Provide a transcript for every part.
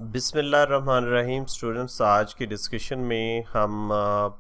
बिस्मिल्लाहिर्रहमानिर्रहीम स्टूडेंट्स, आज की डिस्कशन में हम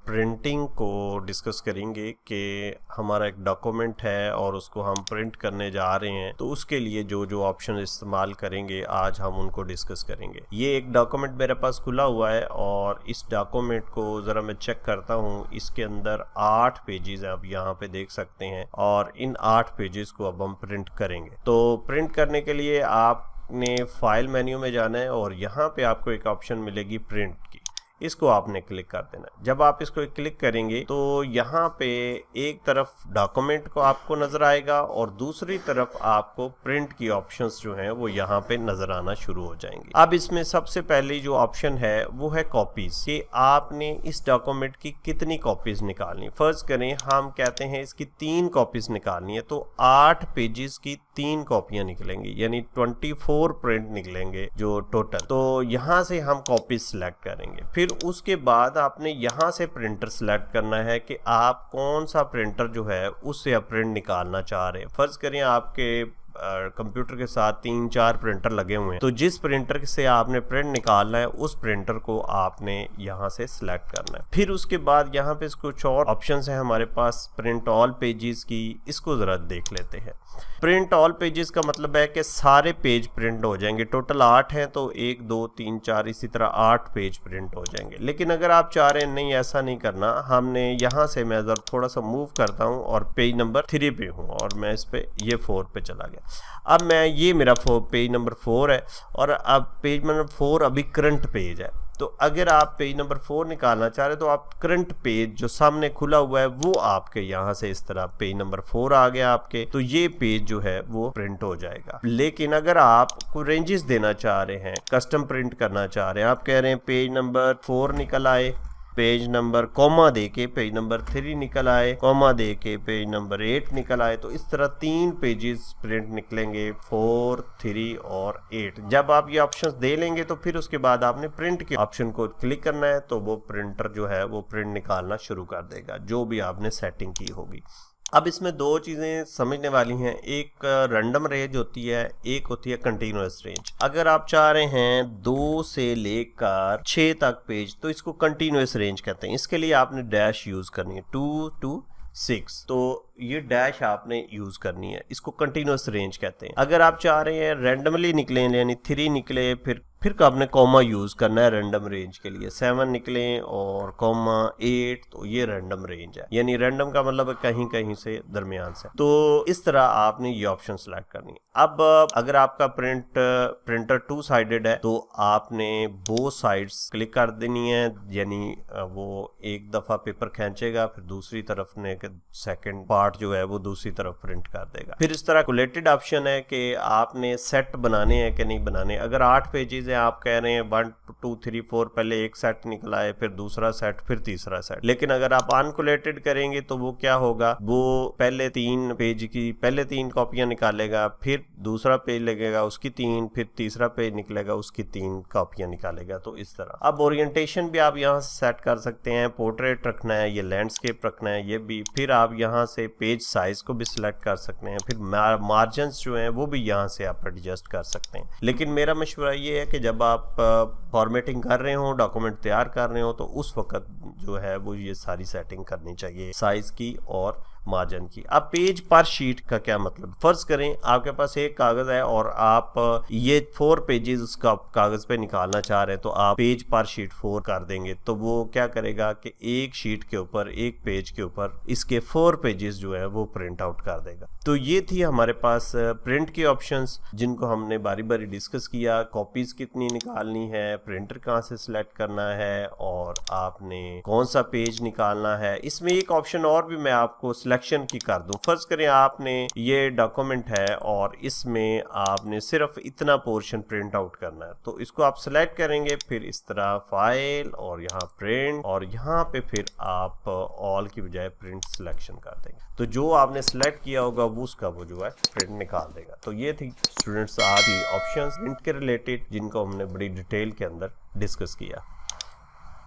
प्रिंटिंग को डिस्कस करेंगे कि हमारा एक डॉक्यूमेंट है और उसको हम प्रिंट करने जा रहे हैं, तो उसके लिए जो जो ऑप्शन इस्तेमाल करेंगे आज हम उनको डिस्कस करेंगे। ये एक डॉक्यूमेंट मेरे पास खुला हुआ है और इस डॉक्यूमेंट को ज़रा मैं चेक करता हूँ। इसके अंदर 8 पेजेस आप यहाँ पे देख सकते हैं और इन 8 पेजेस को अब हम प्रिंट करेंगे। तो प्रिंट करने के लिए आप ने फाइल मेन्यू में जाना है और यहाँ पे आपको एक ऑप्शन मिलेगी प्रिंट की, इसको आपने क्लिक कर देना है। जब आप इसको क्लिक करेंगे तो यहाँ पे एक तरफ डॉक्यूमेंट को आपको नजर आएगा और दूसरी तरफ आपको प्रिंट की ऑप्शंस जो हैं वो यहाँ पे नजर आना शुरू हो जाएंगी। अब इसमें सबसे पहले जो ऑप्शन है वो है कॉपीज, कि आपने इस डॉक्यूमेंट की कितनी कॉपीज निकालनी। फर्ज करें हम कहते हैं इसकी 3 कॉपीज निकालनी है, तो 8 पेजेस की 3 कॉपियां निकलेंगी, यानी 24 प्रिंट निकलेंगे जो टोटल। तो यहाँ से हम कॉपीज सिलेक्ट करेंगे। फिर उसके बाद आपने यहाँ से प्रिंटर सिलेक्ट करना है कि आप कौन सा प्रिंटर जो है उससे आप प्रिंट निकालना चाह रहे हैं। फर्ज करें आपके कंप्यूटर के साथ 3-4 प्रिंटर लगे हुए हैं, तो जिस प्रिंटर से आपने प्रिंट निकालना है उस प्रिंटर को आपने यहाँ से सिलेक्ट करना है। फिर उसके बाद यहाँ पे कुछ और ऑप्शंस हैं हमारे पास प्रिंट ऑल पेजेस की, इसको ज़रा देख लेते हैं। प्रिंट ऑल पेजेस का मतलब है कि सारे पेज प्रिंट हो जाएंगे। टोटल 8 हैं तो 1 2 3 4 इसी तरह 8 पेज प्रिंट हो जाएंगे। लेकिन अगर आप चाह रहे हैं नहीं ऐसा नहीं करना, हमने यहाँ से मैं ज़रा थोड़ा सा मूव करता हूँ और पेज नंबर 3 पे हूँ और मैं इस पे ये 4 पे चला गया। अब मैं ये मेरा पेज नंबर 4 है और अब पेज नंबर 4 अभी करंट पेज है। तो अगर आप पेज नंबर 4 निकालना चाह रहे हैं तो आप करंट पेज जो सामने खुला हुआ है वो आपके यहाँ से इस तरह पेज नंबर 4 आ गया आपके, तो ये पेज जो है वो प्रिंट हो जाएगा। लेकिन अगर आप कोई रेंजेस देना चाह रहे हैं, कस्टम प्रिंट करना चाह रहे हैं, आप कह रहे हैं पेज नंबर 4 निकल आए, पेज नंबर कॉमा दे के पेज नंबर 3 निकल आए, कॉमा दे के पेज नंबर 8 निकल आए, तो इस तरह 3 पेजेस प्रिंट निकलेंगे 4, 3 और 8। जब आप ये ऑप्शंस दे लेंगे तो फिर उसके बाद आपने प्रिंट के ऑप्शन को क्लिक करना है, तो वो प्रिंटर जो है वो प्रिंट निकालना शुरू कर देगा जो भी आपने सेटिंग की होगी। अब इसमें 2 चीज़ें समझने वाली हैं, एक रैंडम रेंज होती है, एक होती है कंटिन्यूअस रेंज। अगर आप चाह रहे हैं 2 से लेकर 6 तक पेज, तो इसको कंटिन्यूअस रेंज कहते हैं। इसके लिए आपने डैश यूज़ करनी है 2 to 6, तो ये डैश आपने यूज़ करनी है, इसको कंटिन्यूअस रेंज कहते हैं। अगर आप चाह रहे हैं रैंडमली निकले यानी 3 निकले, फिर आपने कॉमा यूज़ करना है रैंडम रेंज के लिए, 7 निकले और कॉमा 8, तो ये रैंडम रेंज है, यानी रैंडम का मतलब कहीं कहीं से दरमियान से। तो इस तरह आपने ये ऑप्शन सेलेक्ट करनी है। अब अगर आपका प्रिंटर 2 साइडेड है तो आपने बोथ साइड्स क्लिक कर देनी है, यानी वो एक दफ़ा पेपर खींचेगा फिर दूसरी तरफ ने सेकेंड पार्ट जो है वो दूसरी तरफ प्रिंट कर देगा। फिर इस तरह कैलकुलेटेड ऑप्शन है कि आपने सेट बनाने हैं कि नहीं बनाने। अगर 8 पेजेस आप कह रहे हैं 1 2 3 4, पहले एक सेट निकला है, फिर दूसरा सेट, फिर तीसरा सेट। लेकिन अगर आप अनकोलेटेड करेंगे तो वो क्या होगा, वो पहले 3 पेज की पहले 3 कॉपियां निकालेगा, फिर दूसरा पेज लगेगा उसकी 3, फिर तीसरा पेज निकलेगा उसकी 3 कॉपियां निकालेगा। तो इस तरह अब ओरिएंटेशन भी आप यहाँ से सेट कर सकते हैं, पोर्ट्रेट रखना है, ये लैंडस्केप रखना है, ये भी। फिर आप यहाँ से पेज साइज को भी सिलेक्ट कर सकते हैं, फिर मार्जिन जो हैं वो भी यहाँ से आप एडजस्ट कर सकते हैं। लेकिन मेरा मशवरा ये है कि जब आप फॉर्मेटिंग कर रहे हो, डॉक्यूमेंट तैयार कर रहे हो, तो उस वक्त जो है वो ये सारी सेटिंग करनी चाहिए साइज की और मार्जिन की। अब पेज पर शीट का क्या मतलब, फर्ज करें आपके पास एक कागज है और आप ये 4 पेजेस उसका कागज पे निकालना चाह रहे हैं, तो आप पेज पर शीट 4 कर देंगे, तो वो क्या करेगा कि एक शीट के ऊपर, एक पेज के ऊपर इसके 4 पेजेस जो है वो प्रिंट आउट कर देगा। तो ये थी हमारे पास प्रिंट के ऑप्शंस जिनको हमने बारी बारी डिस्कस किया। कॉपीज कितनी निकालनी है, प्रिंटर कहाँ से सिलेक्ट करना है और आपने कौन सा पेज निकालना है। इसमें एक ऑप्शन और भी मैं आपको सिलेक्शन की कर दूं। फर्ज करें आपने ये डॉक्यूमेंट है और इसमें आपने सिर्फ इतना पोर्शन प्रिंट आउट करना है, तो इसको आप सिलेक्ट करेंगे, फिर इस तरह फाइल और यहाँ प्रिंट, और यहाँ पे फिर आप ऑल की बजाय प्रिंट सिलेक्शन कर देंगे, तो जो आपने सिलेक्ट किया होगा वो उसका वो जो है प्रिंट निकाल देगा। तो ये थी स्टूडेंट्स आज की ऑप्शंस प्रिंट के रिलेटेड जिनको हमने बड़ी डिटेल के अंदर डिस्कस किया।